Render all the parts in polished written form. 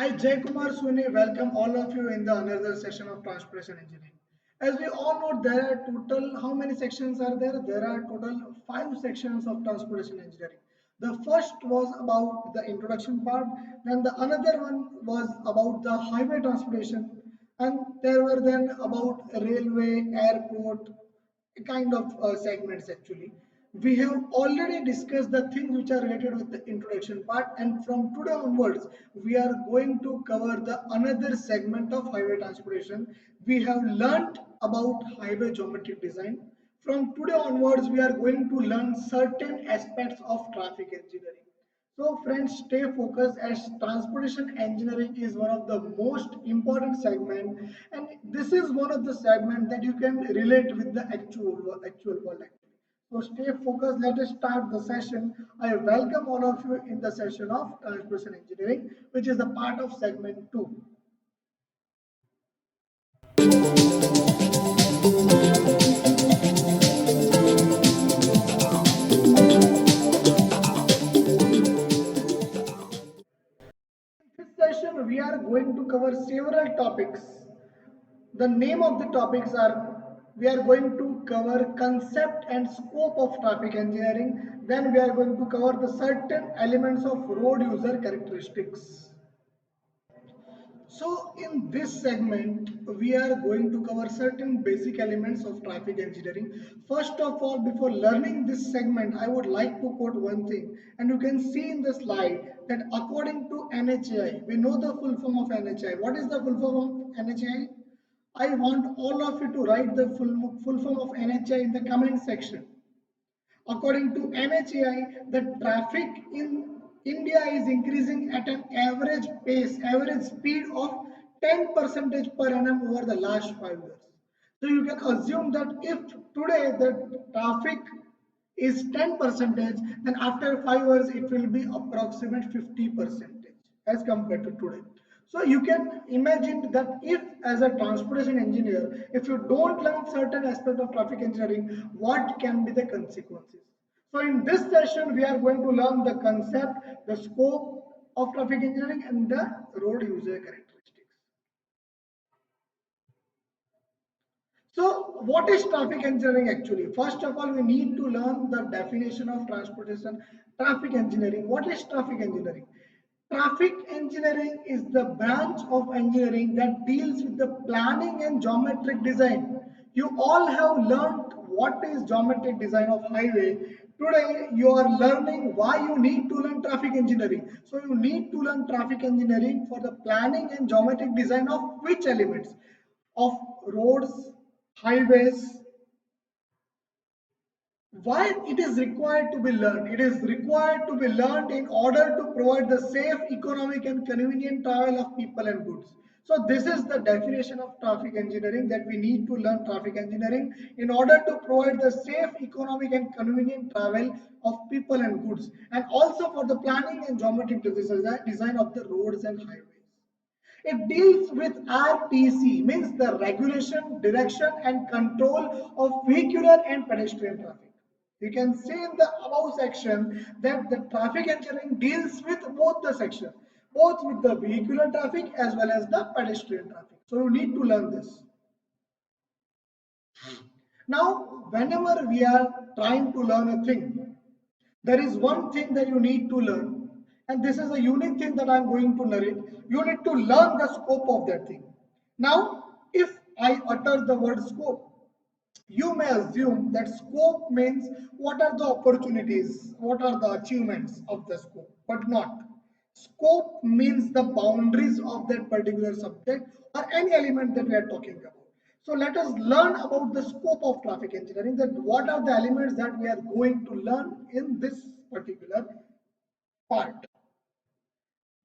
I, Jay Kumar Suni, welcome all of you in the another session of Transportation Engineering. As we all know, there are total, how many sections are there? There are total 5 sections of Transportation Engineering. The first was about the introduction part, then the another one was about the highway transportation, and there were then about railway, airport, kind of segments actually. We have already discussed the things which are related with the introduction part, and from today onwards we are going to cover the another segment of highway transportation. We have learnt about highway geometric design. From today onwards we are going to learn certain aspects of traffic engineering. So friends, stay focused as transportation engineering is one of the most important segment, and this is one of the segment that you can relate with the actual world actually. So stay focused. Let us start the session. I welcome all of you in the session of transportation engineering, which is the part of segment 2. In this session, we are going to cover several topics. The name of the topics are, we are going to cover concept and scope of traffic engineering. Then we are going to cover the certain elements of road user characteristics. So in this segment, we are going to cover certain basic elements of traffic engineering. First of all, before learning this segment, I would like to quote one thing, and you can see in the slide that according to NHAI, we know the full form of NHAI. What is the full form of NHAI? I want all of you to write the full form of NHAI in the comment section. According to NHAI, the traffic in India is increasing at an average speed of 10 percentage per annum over the last 5 years. So you can assume that if today the traffic is 10 percentage, then after 5 years it will be approximate 50 percentage as compared to today. So you can imagine that if as a transportation engineer, if you don't learn certain aspect of traffic engineering, what can be the consequences? So in this session, we are going to learn the concept, the scope of traffic engineering and the road user characteristics. So what is traffic engineering actually? First of all, we need to learn the definition of transportation traffic engineering. What is traffic engineering? Traffic engineering is the branch of engineering that deals with the planning and geometric design. You all have learned what is geometric design of highway. Today you are learning why you need to learn traffic engineering. So you need to learn traffic engineering for the planning and geometric design of which elements? Of roads, highways. Why it is required to be learned? It is required to be learned in order to provide the safe, economic and convenient travel of people and goods. So this is the definition of traffic engineering, that we need to learn traffic engineering in order to provide the safe, economic and convenient travel of people and goods, and also for the planning and geometric design of the roads and highways. It deals with RTC, means the regulation, direction and control of vehicular and pedestrian traffic. You can see in the above section that the traffic engineering deals with both the sections, both with the vehicular traffic as well as the pedestrian traffic. So you need to learn this. Now, whenever we are trying to learn a thing, there is one thing that you need to learn, and this is a unique thing that I'm going to narrate. You need to learn the scope of that thing. Now, if I utter the word scope, you may assume that scope means what are the opportunities, what are the achievements of the scope, but not. Scope means the boundaries of that particular subject or any element that we are talking about. So let us learn about the scope of traffic engineering, that what are the elements that we are going to learn in this particular part.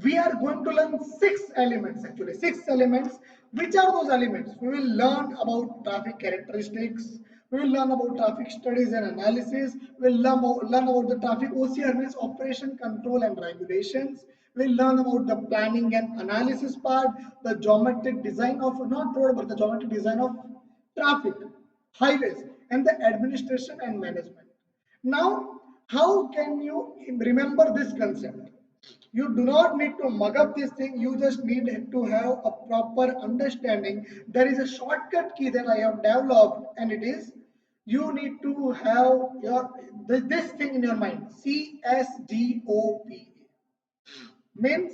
We are going to learn 6 elements actually, 6 elements. Which are those elements? We will learn about traffic characteristics, we will learn about traffic studies and analysis, we will learn about the traffic OCR, means operation, control and regulations. We will learn about the planning and analysis part, the geometric design of not road but the geometric design of traffic, highways and the administration and management. Now, how can you remember this concept? You do not need to mug up this thing. You just need to have a proper understanding. There is a shortcut key that I have developed, and it is you need to have this thing in your mind. CSGOPA means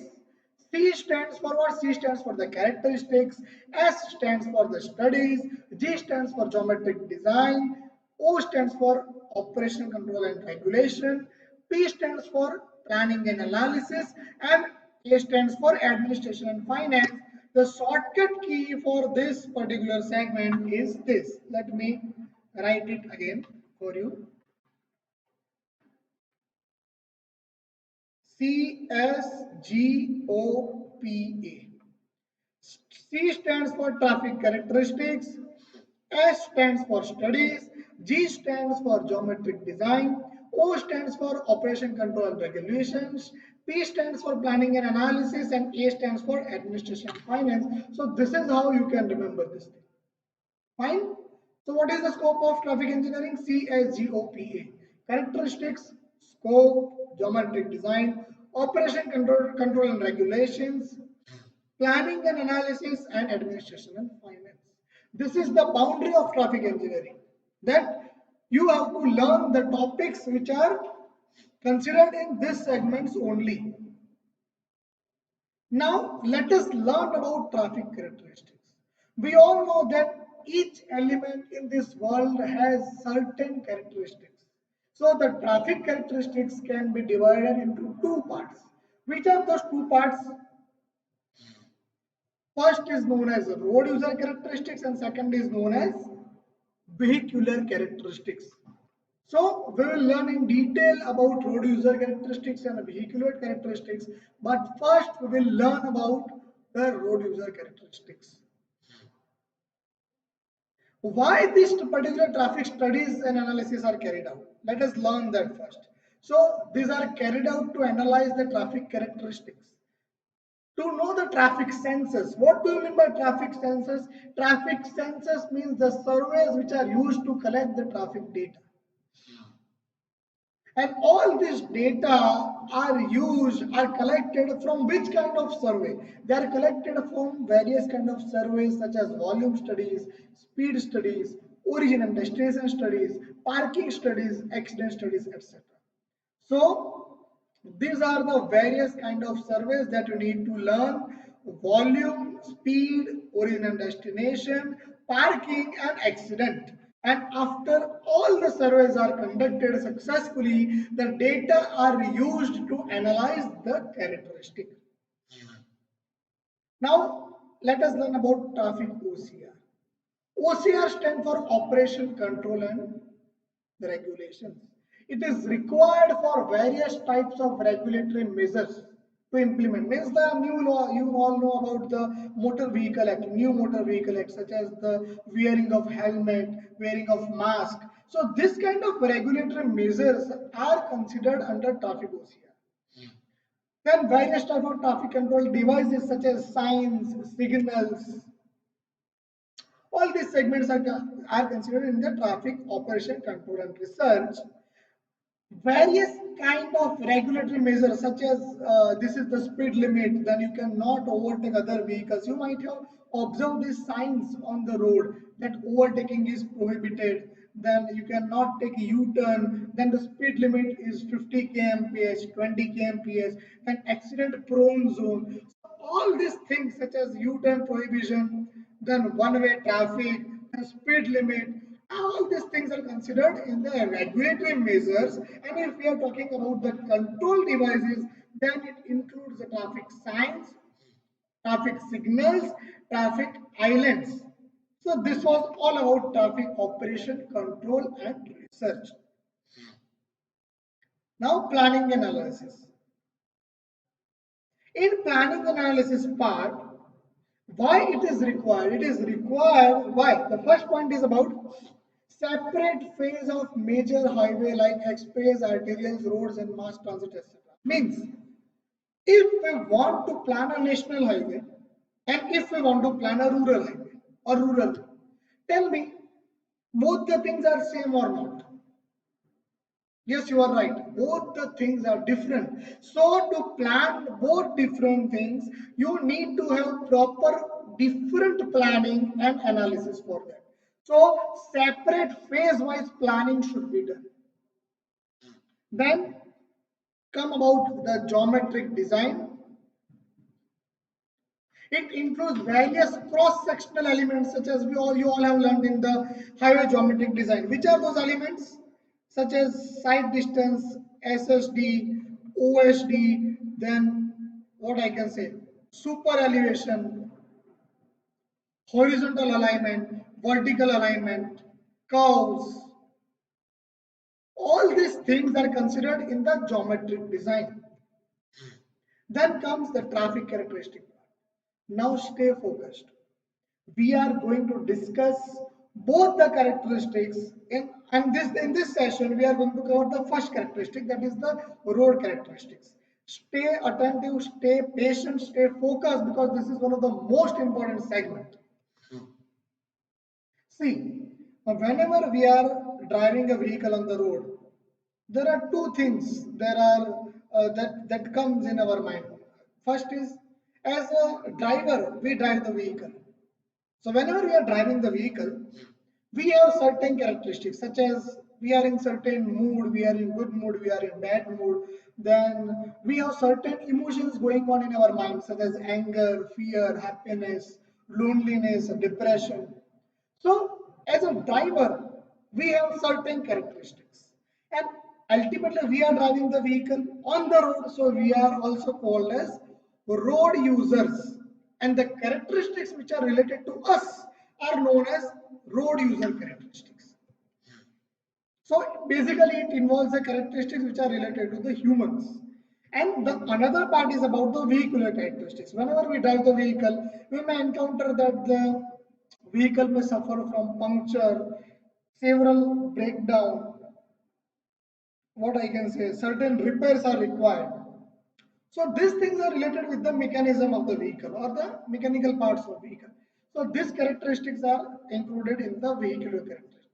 C stands for what? C stands for the characteristics, S stands for the studies, G stands for geometric design, O stands for operation control and regulation, P stands for planning and analysis, and A stands for administration and finance. The shortcut key for this particular segment is this. Let me write it again for you. CSGOPA. C stands for traffic characteristics, S stands for studies, G stands for geometric design, O stands for operation control and regulations, P stands for planning and analysis, and A stands for administration and finance. So this is how you can remember this thing. Fine. So what is the scope of traffic engineering? CSGOPA. Characteristics, scope, geometric design, operation control and regulations, planning and analysis, and administration and finance. This is the boundary of traffic engineering. That you have to learn the topics which are considered in this segments only. Now let us learn about traffic characteristics. We all know that each element in this world has certain characteristics. So the traffic characteristics can be divided into two parts. Which are those two parts? First is known as road user characteristics and second is known as vehicular characteristics. So we will learn in detail about road user characteristics and vehicular characteristics, but first we will learn about the road user characteristics. Why these particular traffic studies and analysis are carried out? Let us learn that first. So these are carried out to analyze the traffic characteristics. To know the traffic census. What do you mean by traffic census? Traffic census means the surveys which are used to collect the traffic data. And all this data are collected from which kind of survey? They are collected from various kind of surveys such as volume studies, speed studies, origin and destination studies, parking studies, accident studies, etc. So these are the various kind of surveys that you need to learn: volume, speed, origin and destination, parking, and accident. And after all the surveys are conducted successfully, the data are used to analyze the characteristic. Now let us learn about traffic OCR. OCR stands for Operation Control and Regulations. It is required for various types of regulatory measures to implement. Means the new law, you all know about the Motor Vehicle Act, new Motor Vehicle Act, such as the wearing of helmet, wearing of mask. So this kind of regulatory measures are considered under traffic OCR. Then various types of traffic control devices such as signs, signals, all these segments are considered in the traffic operation control and research. Various kind of regulatory measures such as this is the speed limit, then you cannot overtake other vehicles. You might have observed these signs on the road that overtaking is prohibited, then you cannot take a U-turn, then the speed limit is 50 kmph, 20 kmph, then accident prone zone. So all these things such as U-turn prohibition, then one-way traffic, and speed limit, all these things are considered in the regulatory measures. And if we are talking about the control devices, then it includes the traffic signs, traffic signals, traffic islands. So this was all about traffic operation control and research. Now planning analysis. In planning analysis part, why it is required? It is required, why? The first point is about separate phase of major highway like express, arterials, roads and mass transit, etc. Means if we want to plan a national highway and if we want to plan a rural highway or rural, tell me, both the things are same or not? Yes, you are right. both the things are different. So to plan both different things, you need to have proper different planning and analysis for that. So separate phase-wise planning should be done. Then come about the geometric design. It includes various cross-sectional elements such as you all have learned in the highway geometric design. Which are those elements? Such as side distance, SSD, OSD, then what I can say, super elevation, horizontal alignment, vertical alignment, curves. All these things are considered in the geometric design. Then comes the traffic characteristic. Now stay focused. We are going to discuss both the characteristics in this session. We are going to cover the first characteristic, that is the road characteristics. Stay attentive, stay patient, stay focused, because this is one of the most important segment. See, whenever we are driving a vehicle on the road, there are two things there are that comes in our mind. First is, as a driver we drive the vehicle. So whenever we are driving the vehicle, we have certain characteristics, such as we are in certain mood, we are in good mood, we are in bad mood. Then we have certain emotions going on in our mind, such as anger, fear, happiness, loneliness, depression. So as a driver, we have certain characteristics. And ultimately we are driving the vehicle on the road, so we are also called as road users. And the characteristics which are related to us are known as road user characteristics. So basically it involves the characteristics which are related to the humans. And the another part is about the vehicular characteristics. Whenever we drive the vehicle, we may encounter that the vehicle may suffer from puncture, several breakdown, what I can say, certain repairs are required. So these things are related with the mechanism of the vehicle or the mechanical parts of vehicle. So these characteristics are included in the vehicular characteristics.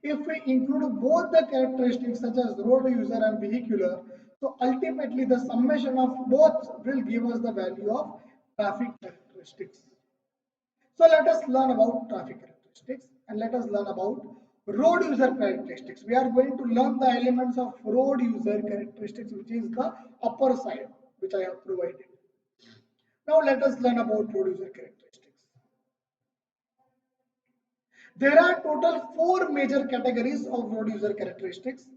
If we include both the characteristics such as road user and vehicular, so ultimately the summation of both will give us the value of traffic characteristics. So let us learn about traffic characteristics and let us learn about road user characteristics. We are going to learn the elements of road user characteristics, which is the upper side, which I have provided. Now let us learn about road user characteristics. There are total 4 major categories of road user characteristics.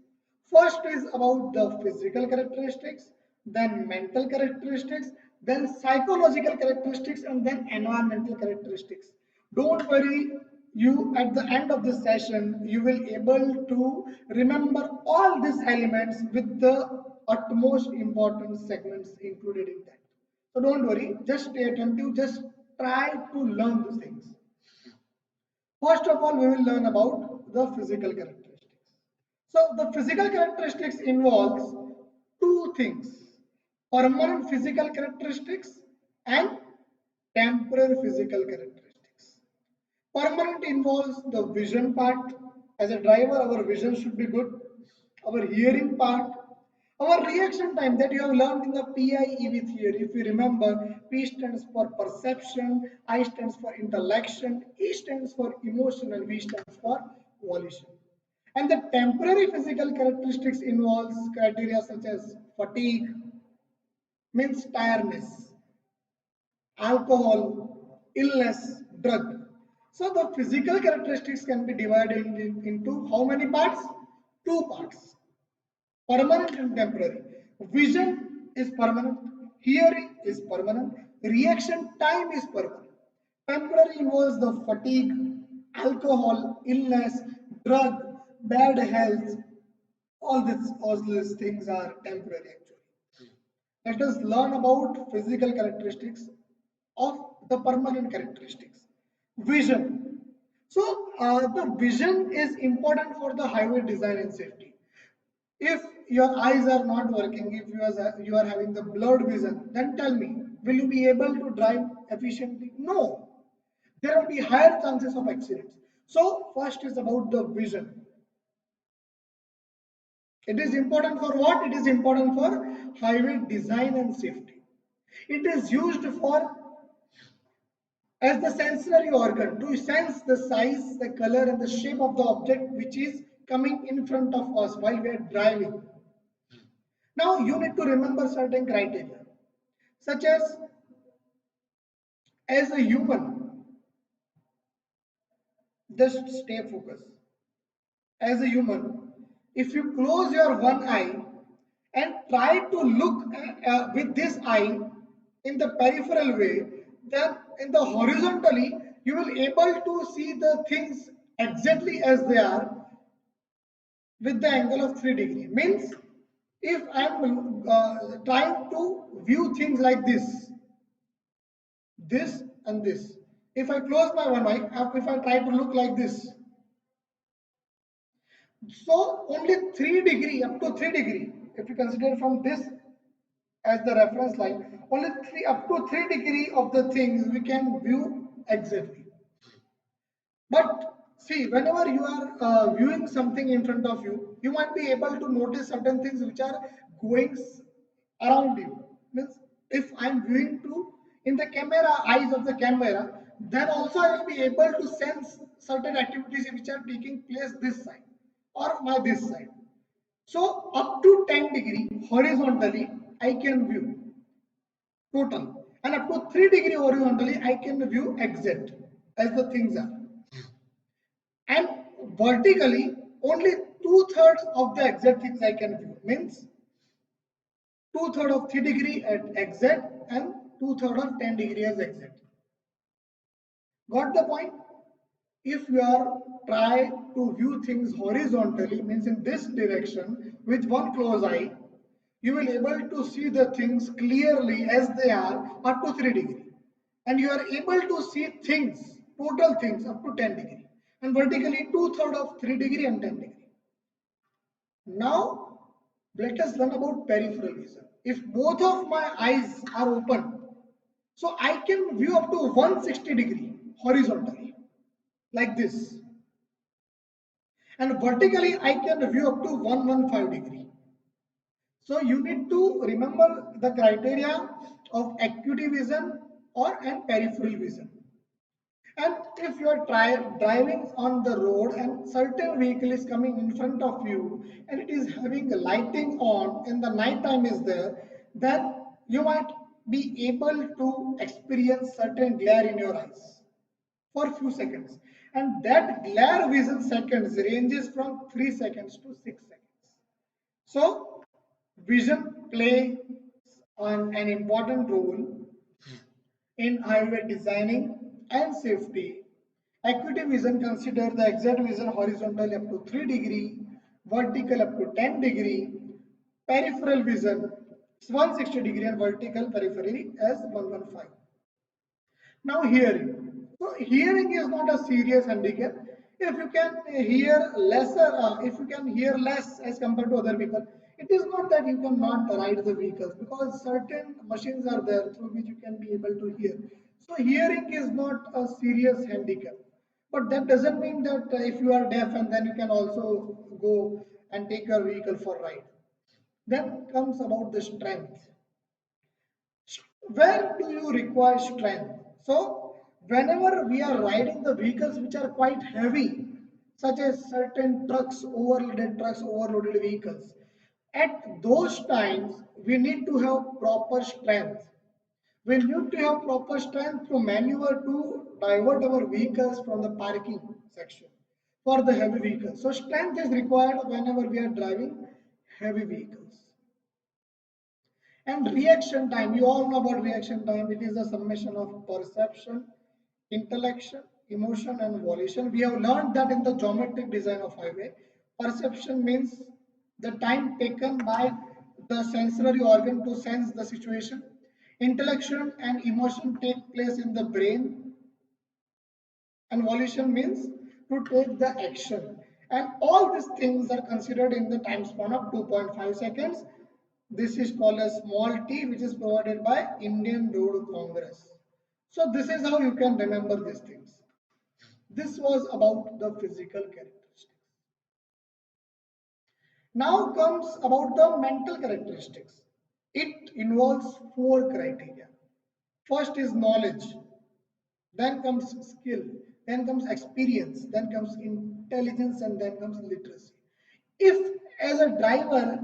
First is about the physical characteristics, then mental characteristics, then psychological characteristics, and then environmental characteristics. Don't worry, you at the end of this session, you will able to remember all these elements with the utmost important segments included in that. So don't worry, just stay attentive, just try to learn these things. First of all, we will learn about the physical characteristics. So the physical characteristics involves two things: permanent physical characteristics and temporary physical characteristics. Permanent involves the vision part. As a driver, our vision should be good. Our hearing part, our reaction time that you have learned in the PIEV theory. If you remember, P stands for perception, I stands for intellection, E stands for emotion, and V stands for volition. And the temporary physical characteristics involves criteria such as fatigue, means tiredness, alcohol, illness, drug. So the physical characteristics can be divided into how many parts? Two parts: permanent and temporary. Vision is permanent, hearing is permanent, reaction time is permanent. Temporary involves the fatigue, alcohol, illness, drug, bad health. All these things are temporary actually. Let us learn about physical characteristics of the permanent characteristics. Vision. So the vision is important for the highway design and safety. If your eyes are not working, if you are having the blurred vision, then tell me, will you be able to drive efficiently? No. There will be higher chances of accidents. So first is about the vision. It is important for what? It is important for highway design and safety. It is used for as the sensory organ to sense the size, the color, and the shape of the object which is coming in front of us while we are driving. Now you need to remember certain criteria, such as a human, just stay focused. As a human, if you close your one eye and try to look with this eye in the peripheral way, then in the horizontally you will able to see the things exactly as they are with the angle of 3 degree. Means if I am trying to view things like this and this, if I close my one eye, if I try to look like this, so only 3 degree, up to 3 degree, if you consider from this as the reference line, only 3 up to 3 degree of the things we can view exactly. But see, whenever you are viewing something in front of you, you might be able to notice certain things which are going around you. Means if I'm viewing to in the camera eyes of the camera, then also I will be able to sense certain activities which are taking place this side or my this side. So up to 10 degree horizontally I can view total, and up to 3 degree horizontally I can view exact as the things are, and vertically only two-thirds of the exact things I can view. Means two-thirds of 3 degree at exact and two-thirds of 10 degree as exact. Got the point? If you are try to view things horizontally, means in this direction with one closed eye, you will able to see the things clearly as they are up to 3 degree, and you are able to see things, total things up to 10 degree, and vertically two-thirds of 3 degree and 10 degree. Now let us learn about peripheral vision. If both of my eyes are open, so I can view up to 160 degree horizontally like this, and vertically I can view up to 115 degree. So you need to remember the criteria of acuity vision or and peripheral vision. And if you are driving on the road and certain vehicle is coming in front of you and it is having a lighting on and the night time is there, then you might be able to experience certain glare in your eyes for few seconds. And that glare vision seconds ranges from 3 seconds to 6 seconds. So vision plays an important role in highway designing and safety. Acuity vision consider the exact vision horizontal up to 3 degree, vertical up to 10 degree, peripheral vision 160 degree and vertical peripherally as 115. Now hearing. So hearing is not a serious handicap. If you can hear lesser, if you can hear less as compared to other people, it is not that you cannot ride the vehicles, because certain machines are there through which you can be able to hear. So hearing is not a serious handicap. But that doesn't mean that if you are deaf and then you can also go and take your vehicle for ride. Then comes about the strength. Where do you require strength? So whenever we are riding the vehicles which are quite heavy, such as certain trucks, overloaded vehicles, at those times we need to have proper strength. We need to have proper strength to maneuver to divert our vehicles from the parking section for the heavy vehicles. So strength is required whenever we are driving heavy vehicles. And reaction time, you all know about reaction time. It is a summation of perception, intellection, emotion, and volition. We have learned that in the geometric design of highway. Perception means the time taken by the sensory organ to sense the situation. Intellection and emotion take place in the brain, and volition means to take the action. And all these things are considered in the time span of 2.5 seconds. This is called a small t, which is provided by Indian Road Congress. So this is how you can remember these things. This was about the physical characteristics. Now comes about the mental characteristics. It involves four criteria. First is knowledge, then comes skill, then comes experience, then comes intelligence, and then comes literacy. If as a driver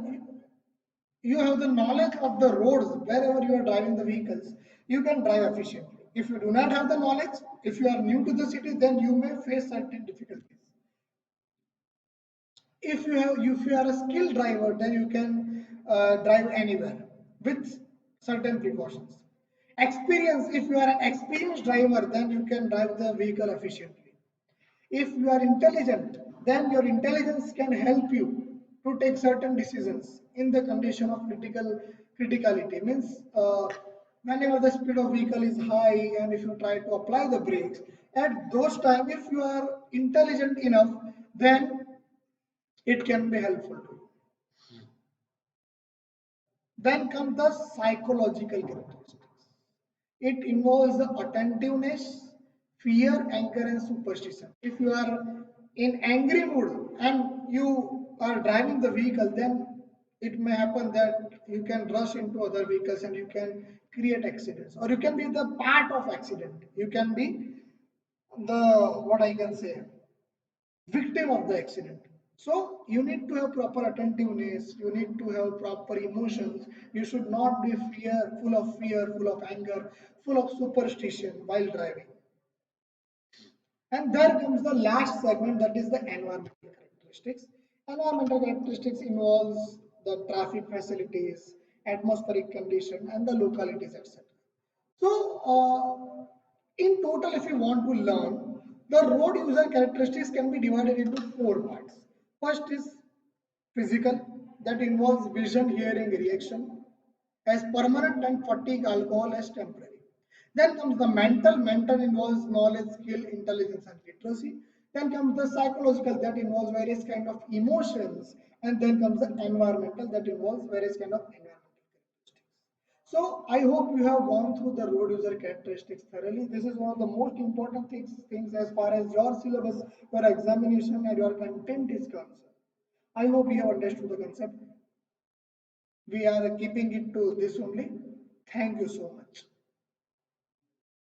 you have the knowledge of the roads wherever you are driving the vehicles, you can drive efficiently. If you do not have the knowledge, if you are new to the city, then you may face certain difficulties. If you are a skilled driver, then you can drive anywhere with certain precautions. Experience, if you are an experienced driver, then you can drive the vehicle efficiently. If you are intelligent, then your intelligence can help you to take certain decisions in the condition of criticality. Means whenever the speed of vehicle is high and if you try to apply the brakes, at those time, if you are intelligent enough, then it can be helpful to you. Then come the psychological characteristics. It involves the attentiveness, fear, anger, and superstition. If you are in angry mood and you are driving the vehicle, then it may happen that you can rush into other vehicles and you can create accidents, or you can be the part of accident. You can be the, what I can say, victim of the accident. So you need to have proper attentiveness, you need to have proper emotions. You should not be fear, full of anger, full of superstition while driving. And there comes the last segment, that is the environmental characteristics. Environmental characteristics involves the traffic facilities, atmospheric condition, and the localities, etc. So, in total, if you want to learn, the road user characteristics can be divided into four parts. First is physical, that involves vision, hearing, reaction as permanent, and fatigue, alcohol as temporary. Then comes the mental. Mental involves knowledge, skill, intelligence, and literacy. Then comes the psychological, that involves various kind of emotions. And then comes the environmental, that involves various kind of environmental characteristics. So I hope you have gone through the road user characteristics thoroughly. This is one of the most important things as far as your syllabus, your examination, and your content is concerned. I hope you have understood the concept. We are keeping it to this only. Thank you so much.